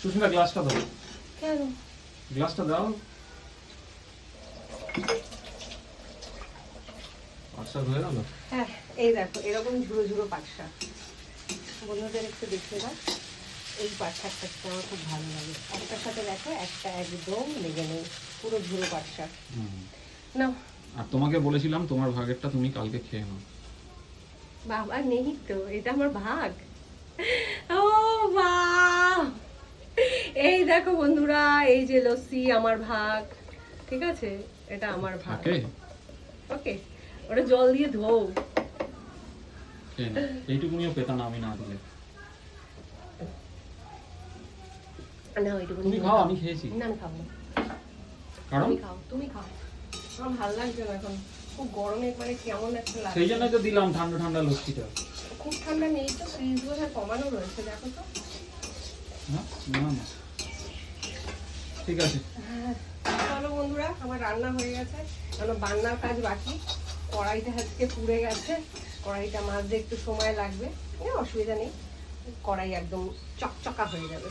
সুস্মিতা গ্লাসটা দাও। কেন? গ্লাসটা দাও। পাট শাক হয়ে গেল। হ্যাঁ, এই দেখো এরকম ঝুড়ো ঝুড়ো পাট শাক। বন্ধুদের একটু দেখে দাও, এই পাট শাকটা আমার খুব ভালো লাগে। একটার সাথে দেখো একটা একদম লেগে নেই, পুরো ঝুড়ো পাট শাক। নাও। আর তোমাকে বলেছিলাম তোমার ভাগেরটা তুমি কালকে খেয়ে নাও। বাবা নেই তো, এটা আমার ভাগ। ও বাহ, এই দেখো বন্ধুরা, এই যে লস্যি আমার ভাগ, ঠিক আছে, এটা আমার ভাগ। ওকে, ওটা জল দিয়ে ধোও। এইটুকুনিও পেতা না আমি না দিলে। না ওইটুকু তুমি খাও, আমি খেয়েছি। না আমি খাবো না। কারণ তুমি খাও, আমার ভালো লাগছে না এখন, খুব গরমে মানে কেমন একটা লাগছে। সেই জন্যই তো দিলাম ঠান্ডা ঠান্ডা লস্যিটা। খুব ঠান্ডা নেই তো, ফ্রিজ বোধহয় কমানো রয়েছে, দেখো তো। না না, ঠিক আছে। চলো বন্ধুরা, আমার রান্না হয়ে গেছে, কারণ বান্নার কাজ বাকি। কড়াইটা আজকে পুড়ে গেছে, কড়াইটা মাজতে একটু সময় লাগবে, অসুবিধা নেই, কড়াই একদম চকচকা হয়ে যাবে।